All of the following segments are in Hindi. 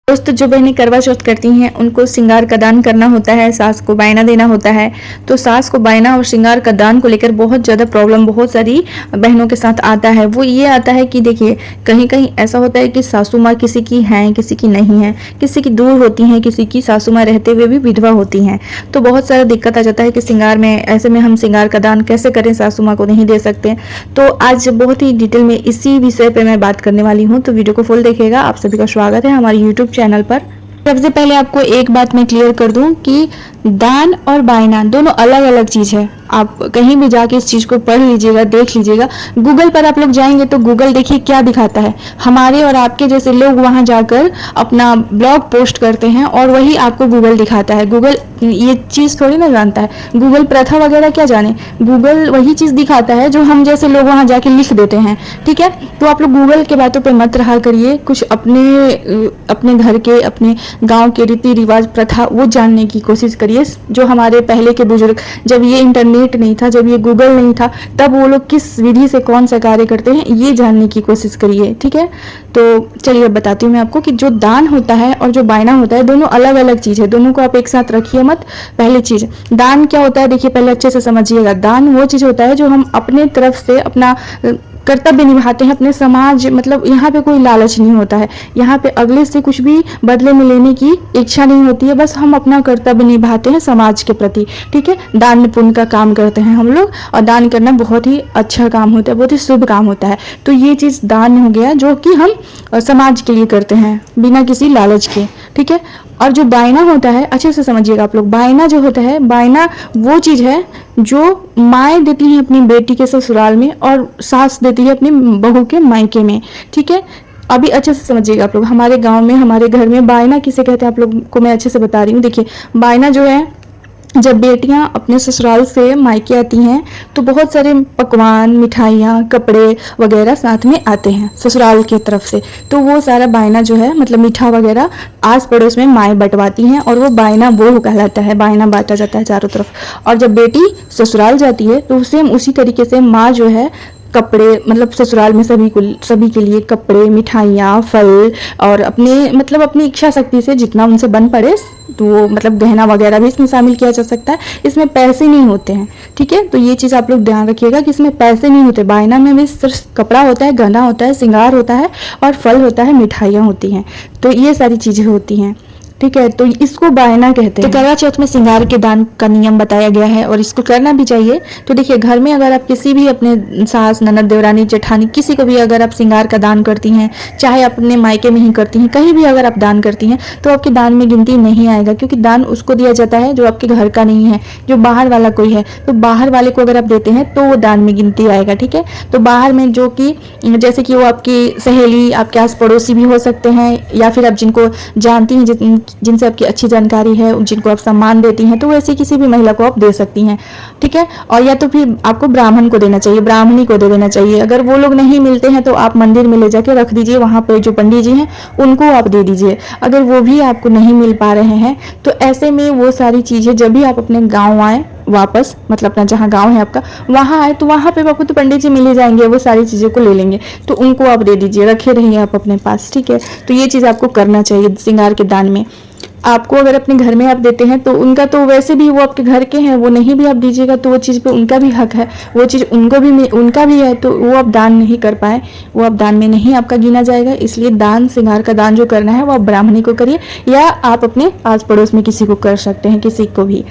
दोस्त जो बहनें करवा चौथ करती हैं उनको श्रृंगार का दान करना होता है, सास को बायना देना होता है। तो सास को बायना और श्रृंगार का दान को लेकर बहुत ज़्यादा प्रॉब्लम बहुत सारी बहनों के साथ आता है। वो ये आता है कि देखिए कहीं कहीं ऐसा होता है कि सासू माँ किसी की हैं, किसी की नहीं है, किसी की दूर होती हैं, किसी की सासू माँ रहते हुए भी विधवा होती हैं। तो बहुत सारा दिक्कत आ जाता है कि श्रृंगार में, ऐसे में हम श्रृंगार का दान कैसे करें, सासू माँ को नहीं दे सकते। तो आज बहुत ही डिटेल में इसी विषय पर मैं बात करने वाली हूँ, तो वीडियो को फुल देखिएगा। आप सभी का स्वागत है हमारे यूट्यूब चैनल पर। सबसे पहले आपको एक बात मैं क्लियर कर दूं कि दान और बायना दोनों अलग अलग चीज़ है। आप कहीं भी जाके इस चीज़ को पढ़ लीजिएगा, देख लीजिएगा। गूगल पर आप लोग जाएंगे तो गूगल देखिए क्या दिखाता है। हमारे और आपके जैसे लोग वहां जाकर अपना ब्लॉग पोस्ट करते हैं और वही आपको गूगल दिखाता है। गूगल ये चीज़ थोड़ी ना जानता है, गूगल प्रथा वगैरह क्या जाने। गूगल वही चीज़ दिखाता है जो हम जैसे लोग वहाँ जाके लिख देते हैं, ठीक है। तो आप लोग गूगल के बातों पर मत रहा करिए, कुछ अपने घर के, अपने गाँव के रीति रिवाज प्रथा वो जानने की कोशिश करिए। जो हमारे पहले के बुजुर्ग, जब ये इंटरनेट नहीं था, जब ये गूगल नहीं था, तब वो लोग किस विधि से कौन सा कार्य करते हैं ये जानने की कोशिश करिए, ठीक है। तो चलिए अब बताती हूँ मैं आपको कि जो दान होता है और जो बायना होता है दोनों अलग अलग चीज़ है। दोनों को आप एक साथ रखिए मत। पहली चीज़, दान क्या होता है देखिए पहले अच्छे से समझिएगा। दान वो चीज़ होता है जो हम अपने तरफ से अपना कर्तव्य निभाते हैं अपने समाज, मतलब यहाँ पे कोई लालच नहीं होता है, यहाँ पे अगले से कुछ भी बदले में लेने की इच्छा नहीं होती है, बस हम अपना कर्तव्य निभाते हैं समाज के प्रति, ठीक है। दान पुण्य का काम करते हैं हम लोग, और दान करना बहुत ही अच्छा काम होता है, बहुत ही शुभ काम होता है। तो ये चीज़ दान हो गया जो कि हम समाज के लिए करते हैं बिना किसी लालच के, ठीक है। और जो बायना होता है, अच्छे से समझिएगा आप लोग, बायना जो होता है, बायना वो चीज़ है जो माएँ देती हैं अपनी बेटी के ससुराल में और सास देती है अपनी बहू के मायके में, ठीक है। अभी अच्छे से समझिएगा आप लोग, हमारे गांव में, हमारे घर में बायना किसे कहते हैं आप लोग को मैं अच्छे से बता रही हूँ। देखिए बायना जो है, जब बेटियां अपने ससुराल से मायके आती हैं तो बहुत सारे पकवान, मिठाइयाँ, कपड़े वगैरह साथ में आते हैं ससुराल की तरफ से। तो वो सारा बायना जो है, मतलब मीठा वगैरह आस पड़ोस में माएँ बंटवाती हैं और वो बायना वो कहलाता है, बायना बांटा जाता है चारों तरफ। और जब बेटी ससुराल जाती है तो सेम उसी तरीके से माँ जो है कपड़े, मतलब ससुराल में सभी के लिए कपड़े, मिठाइयाँ, फल और अपनी इच्छा शक्ति से जितना उनसे बन पड़े, तो वो मतलब गहना वगैरह भी इसमें शामिल किया जा सकता है। इसमें पैसे नहीं होते हैं, ठीक है। तो ये चीज़ आप लोग ध्यान रखिएगा कि इसमें पैसे नहीं होते। बायना में भी सिर्फ कपड़ा होता है, गहना होता है, श्रृंगार होता है और फल होता है, मिठाइयाँ होती हैं। तो ये सारी चीज़ें होती हैं, ठीक है। तो इसको बायना कहते हैं। तो करवा चौथ में श्रृंगार के दान का नियम बताया गया है और इसको करना भी चाहिए। तो देखिए घर में अगर आप किसी भी अपने सास, ननद, देवरानी, जेठानी, किसी को भी अगर आप श्रृंगार का दान करती हैं, चाहे अपने मायके में ही करती हैं, कहीं भी अगर आप दान करती हैं, तो आपके दान में गिनती नहीं आएगा, क्योंकि दान उसको दिया जाता है जो आपके घर का नहीं है, जो बाहर वाला कोई है। तो बाहर वाले को अगर आप देते हैं तो वो दान में गिनती आएगा, ठीक है। तो बाहर में जो कि जैसे कि वो आपकी सहेली, आपके आस पड़ोसी भी हो सकते हैं, या फिर आप जिनको जानती हैं, जिनसे आपकी अच्छी जानकारी है, जिनको आप सम्मान देती हैं, तो वैसे किसी भी महिला को आप दे सकती हैं, ठीक है। और या तो फिर आपको ब्राह्मण को देना चाहिए, ब्राह्मणी को दे देना चाहिए। अगर वो लोग नहीं मिलते हैं तो आप मंदिर में ले जाके रख दीजिए, वहाँ पे जो पंडित जी हैं उनको आप दे दीजिए। अगर वो भी आपको नहीं मिल पा रहे हैं तो ऐसे में वो सारी चीज़ें जब भी आप अपने गाँव आए वापस, मतलब अपना जहाँ गांव है आपका वहाँ आए, तो वहाँ पे आपको तो पंडित जी मिल ही जाएंगे, वो सारी चीज़ों को ले लेंगे, तो उनको आप दे दीजिए, रखे रहिए आप अपने पास, ठीक है। तो ये चीज़ आपको करना चाहिए श्रृंगार के दान में। आपको अगर अपने घर में आप देते हैं तो उनका तो वैसे भी वो आपके घर के हैं, वो नहीं भी आप दीजिएगा तो वो चीज़ पे उनका भी हक है, वो चीज़ उनका भी है, तो वो आप दान नहीं कर पाए, वो आप दान में नहीं आपका गिना जाएगा। इसलिए दान, श्रृंगार का दान जो करना है वो आप ब्राह्मणी को करिए, या आप अपने आस पड़ोस में किसी को कर सकते हैं, किसी को भी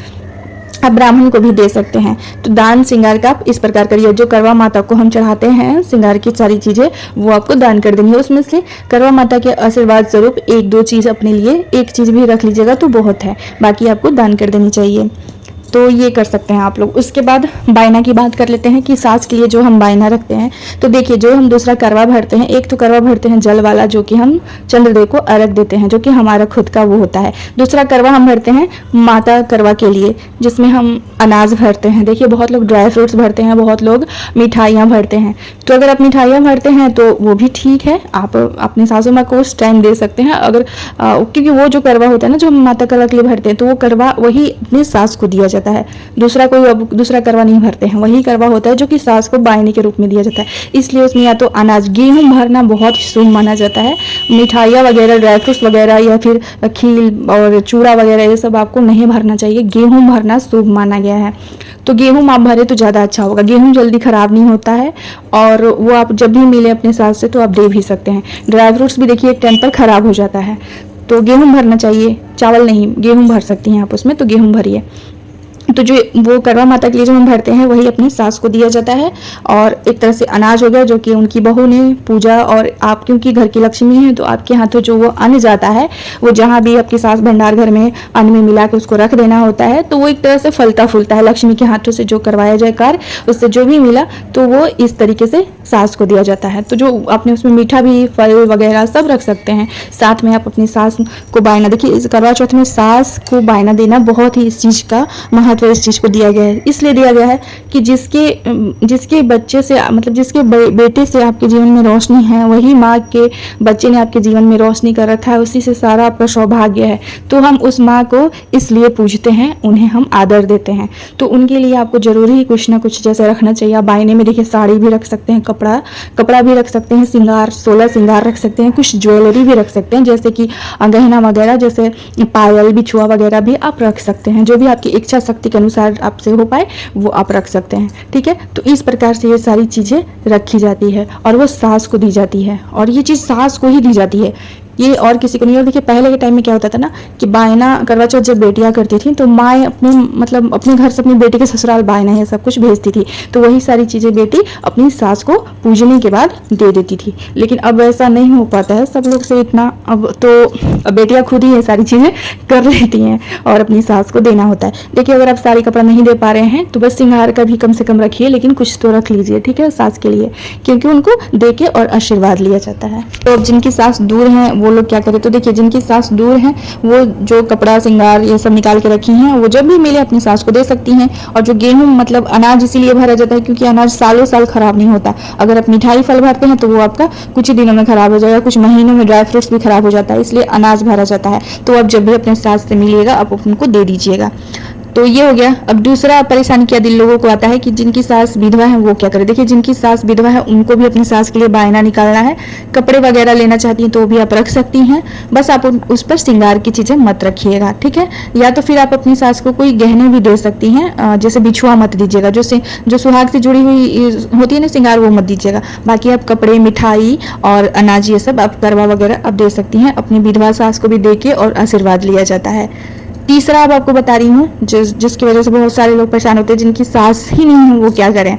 आप ब्राह्मण को भी दे सकते हैं। तो दान श्रृंगार का आप इस प्रकार करिए। जो करवा माता को हम चढ़ाते हैं श्रृंगार की सारी चीज़ें, वो आपको दान कर देनी है। उसमें से करवा माता के आशीर्वाद स्वरूप एक दो चीज़ अपने लिए, एक चीज़ भी रख लीजिएगा तो बहुत है, बाकी आपको दान कर देनी चाहिए। तो ये कर सकते हैं आप लोग। उसके बाद बायना की बात कर लेते हैं कि सास के लिए जो हम बायना रखते हैं। तो देखिए जो हम दूसरा करवा भरते हैं, एक तो करवा भरते हैं जल वाला, जो कि हम चंद्रदेव को अर्घ देते हैं, जो कि हमारा खुद का वो होता है। दूसरा करवा हम भरते हैं माता करवा के लिए, जिसमें हम अनाज भरते हैं। देखिए बहुत लोग ड्राई फ्रूट्स भरते हैं, बहुत लोग मिठाइयाँ भरते हैं। तो अगर आप मिठाइयाँ भरते हैं तो वो भी ठीक है, आप अपने सासू माँ को उस टाइम दे सकते हैं। अगर क्योंकि वो जो करवा होता है ना, जो हम माता करवा के लिए भरते हैं, तो वो करवा वही अपनी सास को दिया जाता जाता है, दूसरा कोई अब दूसरा करवा नहीं भरते हैं, वही करवा होता है जो कि सास को बायने के रूप में दिया जाता है। इसलिए उसमें या तो अनाज गेहूँ भरना बहुत शुभ माना जाता है। मिठाइयाँ वगैरह, ड्राई फ्रूट्स वगैरह या फिर खील और चूड़ा वगैरह ये सब आपको नहीं भरना चाहिए। गेहूँ भरना शुभ माना गया है, तो गेहूँ आप भरे तो ज़्यादा अच्छा होगा। गेहूँ जल्दी ख़राब नहीं होता है और वो आप जब भी मिले अपने सास से तो आप दे भी सकते हैं। ड्राई फ्रूट्स भी देखिए एक टाइम पर ख़राब हो जाता है, तो गेहूँ भरना चाहिए, चावल नहीं, गेहूँ भर सकती हैं आप उसमें, तो गेहूँ भरिए। तो जो वो करवा माता के लिए जो हम भरते हैं वही अपनी सास को दिया जाता है। और एक तरह से अनाज हो गया जो कि उनकी बहू ने पूजा, और आप क्योंकि घर की लक्ष्मी हैं तो आपके हाथों जो वो अन्न जाता है वो जहाँ भी आपकी सास भंडार घर में अन्न में मिला के उसको रख देना होता है, तो वो एक तरह से फलता फूलता है। लक्ष्मी के हाथों से जो करवाया जाए कार्य, उससे जो भी मिला तो वो इस तरीके से सास को दिया जाता है। तो जो आपने उसमें मीठा भी, फल वगैरह सब रख सकते हैं। साथ में आप अपनी सास को बायना, देखिए इस करवा चौथ में सास को बायना देना बहुत ही इस चीज़ का महत्व, इस चीज़ को दिया गया है। इसलिए दिया गया है कि जिसके बच्चे से, मतलब जिसके बेटे से आपके जीवन में रोशनी है, वही माँ के बच्चे ने आपके जीवन में रोशनी कर रखा है, उसी से सारा आपका सौभाग्य है। तो हम उस माँ को इसलिए पूजते हैं, उन्हें हम आदर देते हैं। तो उनके लिए आपको जरूरी कुछ ना कुछ जैसे रखना चाहिए। आप बायने में देखिए साड़ी भी रख सकते हैं, कपड़ा भी रख सकते हैं, श्रृंगार 16 श्रृंगार रख सकते हैं, कुछ ज्वेलरी भी रख सकते हैं जैसे कि गहना वगैरह, जैसे पायल, बिछुआ वगैरह भी आप रख सकते हैं। जो भी आपकी इच्छा शक्ति के अनुसार आपसे हो पाए वो आप रख सकते हैं, ठीक है। तो इस प्रकार से ये सारी चीज़ें रखी जाती है और वो सास को दी जाती है, और ये चीज़ सास को ही दी जाती है, ये और किसी को नहीं। और देखिए पहले के टाइम में क्या होता था ना कि बायना करवा चौथ जब बेटियां करती थी तो माएँ अपने घर से अपनी बेटी के ससुराल बायना ये सब कुछ भेजती थी, तो वही सारी चीज़ें बेटी अपनी सास को पूजने के बाद दे देती थी। लेकिन अब ऐसा नहीं हो पाता है सब लोग से इतना, अब तो बेटियां खुद ही ये सारी चीज़ें कर लेती हैं और अपनी सास को देना होता है। देखिए अगर आप साड़ी कपड़ा नहीं दे पा रहे हैं तो बस श्रृंगार का भी कम से कम रखिए, लेकिन कुछ तो रख लीजिए, ठीक है, सास के लिए, क्योंकि उनको दे के और आशीर्वाद लिया जाता है। तो अब जिनकी सास दूर हैं वो लोग क्या करें, तो देखिए जिनकी सास दूर हैं वो जो कपड़ा श्रृंगार ये सब निकाल के रखी हैं वो जब भी मिले अपनी सास को दे सकती हैं। और जो गेहूं मतलब अनाज इसीलिए भरा जाता है क्योंकि अनाज सालों साल खराब नहीं होता। अगर आप मिठाई फल भरते हैं तो वो आपका कुछ ही दिनों में खराब हो जाएगा, कुछ महीनों में ड्राई फ्रूट्स भी खराब हो जाता है, इसलिए अनाज भरा जाता है। तो आप जब भी अपने सास से मिलिएगा आप उनको दे दीजिएगा। तो ये हो गया। अब दूसरा परेशानी क्या दिल लोगों को आता है कि जिनकी सास विधवा है वो क्या करे। देखिए जिनकी सास विधवा है उनको भी अपनी सास के लिए बायना निकालना है, कपड़े वगैरह लेना चाहती हैं तो भी आप रख सकती हैं, बस आप उस पर श्रृंगार की चीज़ें मत रखिएगा, ठीक है। या तो फिर आप अपनी सास को कोई गहने भी दे सकती हैं, जैसे बिछुआ मत दीजिएगा, जो सुहाग से जुड़ी हुई होती है ना श्रृंगार, वो मत दीजिएगा। बाकी आप कपड़े, मिठाई और अनाज ये सब आप करवा वगैरह आप दे सकती हैं। अपनी विधवा सास को भी दे के और आशीर्वाद लिया जाता है। तीसरा अब आपको बता रही हूँ जिसकी वजह से बहुत सारे लोग परेशान होते हैं, जिनकी सास ही नहीं है वो क्या करें।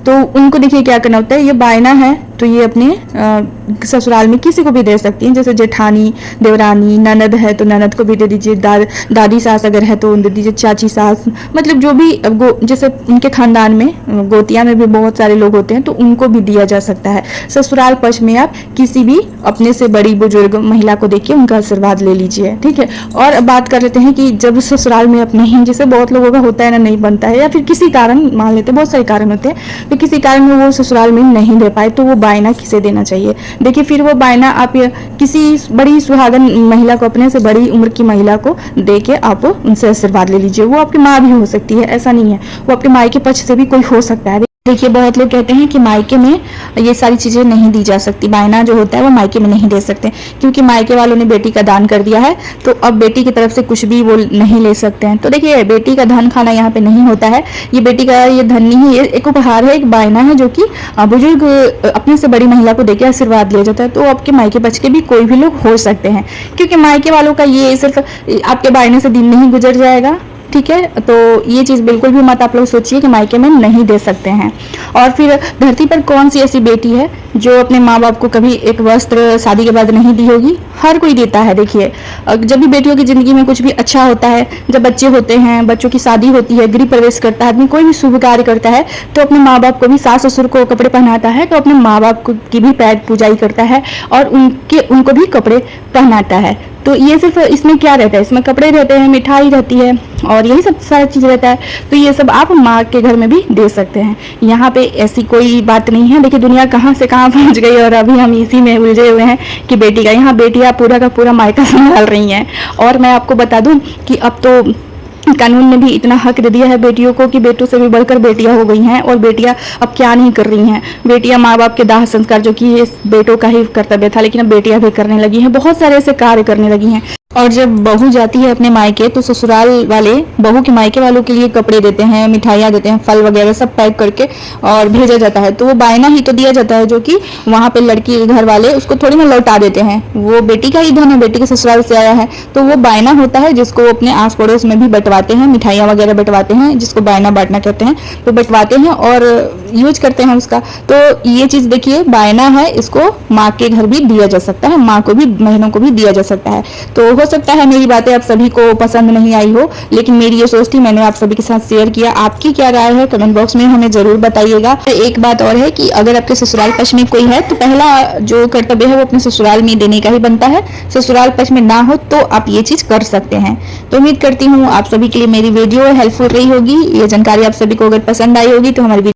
तो उनको देखिए क्या करना होता है, ये बायना है तो ये अपने ससुराल में किसी को भी दे सकती हैं, जैसे जेठानी, देवरानी, ननद है तो ननद को भी दे दीजिए, दादी सास अगर है तो दे दीजिए, चाची सास, मतलब जो भी जैसे उनके खानदान में गोतिया में भी बहुत सारे लोग होते हैं तो उनको भी दिया जा सकता है। ससुराल पक्ष में आप किसी भी अपने से बड़ी बुजुर्ग महिला को देखिए उनका आशीर्वाद ले लीजिए, ठीक है। और अब बात कर लेते हैं कि जब ससुराल में आप नहीं, जैसे बहुत लोगों का होता है ना, नहीं बनता है या फिर किसी कारण मान लेते हैं, बहुत सारे कारण होते हैं, तो किसी कारण में वो ससुराल में नहीं दे पाए तो वो बायना किसे देना चाहिए। देखिए फिर वो बायना आप किसी बड़ी सुहागन महिला को, अपने से बड़ी उम्र की महिला को दे के आप उनसे आशीर्वाद ले लीजिए। वो आपकी माँ भी हो सकती है, ऐसा नहीं है, वो आपके माँ के पक्ष से भी कोई हो सकता है। देखिए बहुत लोग कहते हैं कि मायके में ये सारी चीज़ें नहीं दी जा सकती, बायना जो होता है वो मायके में नहीं दे सकते क्योंकि मायके वालों ने बेटी का दान कर दिया है, तो अब बेटी की तरफ से कुछ भी वो नहीं ले सकते हैं। तो देखिए बेटी का धन खाना यहाँ पे नहीं होता है, ये बेटी का ये धन नहीं है, ये एक उपहार है, एक बायना है जो कि बुजुर्ग अपने से बड़ी महिला को देकर आशीर्वाद लिया जाता है। तो आपके मायके पक्ष के भी कोई भी लोग हो सकते हैं, क्योंकि मायके वालों का ये सिर्फ आपके बायने से दिन नहीं गुजर जाएगा, ठीक है। तो ये चीज़ बिल्कुल भी मत आप लोग सोचिए कि मायके में नहीं दे सकते हैं। और फिर धरती पर कौन सी ऐसी बेटी है जो अपने माँ बाप को कभी एक वस्त्र शादी के बाद नहीं दी होगी, हर कोई देता है। देखिए जब भी बेटियों की ज़िंदगी में कुछ भी अच्छा होता है, जब बच्चे होते हैं, बच्चों की शादी होती है, गृह प्रवेश करता है आदमी, कोई भी शुभ कार्य करता है तो अपने माँ बाप को भी, सास ससुर को कपड़े पहनाता है तो अपने माँ बाप की भी पैर पूजाई करता है और उनको भी कपड़े पहनाता है। तो ये सिर्फ इसमें क्या रहता है, इसमें कपड़े रहते हैं, मिठाई रहती है और यही सब सारी चीज़ रहता है। तो ये सब आप माँ के घर में भी दे सकते हैं, यहाँ पे ऐसी कोई बात नहीं है। देखिए दुनिया कहाँ से कहाँ पहुँच गई और अभी हम इसी में उलझे हुए हैं कि बेटी का, यहाँ बेटियाँ पूरा का पूरा मायका संभाल रही हैं। और मैं आपको बता दूँ कि अब तो कानून ने भी इतना हक दे दिया है बेटियों को कि बेटों से भी बढ़कर बेटियां हो गई हैं और बेटियां अब क्या नहीं कर रही हैं। बेटियां माँ बाप के दाह संस्कार जो कि इस बेटों का ही कर्तव्य था, लेकिन अब बेटियां भी करने लगी हैं, बहुत सारे ऐसे कार्य करने लगी हैं। और जब बहू जाती है अपने मायके तो ससुराल वाले बहू के मायके वालों के लिए कपड़े देते हैं, मिठाइयाँ देते हैं, फल वगैरह सब पैक करके और भेजा जाता है। तो वो बायना ही तो दिया जाता है जो कि वहाँ पे लड़की के घर वाले उसको थोड़ी ना लौटा देते हैं। वो बेटी का ही धन है, बेटी के ससुराल से आया है, तो वो बायना होता है जिसको वो अपने आस पड़ोस में भी बंटवाते हैं, मिठाइयाँ वगैरह बंटवाते हैं, जिसको बायना बांटना कहते हैं। तो बंटवाते हैं और यूज करते हैं उसका। तो ये चीज़ देखिए, बायना है, इसको माँ के घर भी दिया जा सकता है, माँ को भी, बहनों को भी दिया जा सकता है। तो हो सकता है मेरी बातें आप सभी को पसंद नहीं आई हो, लेकिन मेरी ये सोच थी, मैंने आप सभी के साथ शेयर किया। आपकी क्या राय है कमेंट बॉक्स में हमें जरूर बताइएगा। एक बात और है कि अगर आपके ससुराल पक्ष में कोई है तो पहला जो कर्तव्य है वो अपने ससुराल में देने का ही बनता है। ससुराल पक्ष में ना हो तो आप ये चीज कर सकते हैं। तो उम्मीद करती हूँ आप सभी के लिए मेरी वीडियो हेल्पफुल रही होगी। ये जानकारी आप सभी को अगर पसंद आई होगी तो हमारी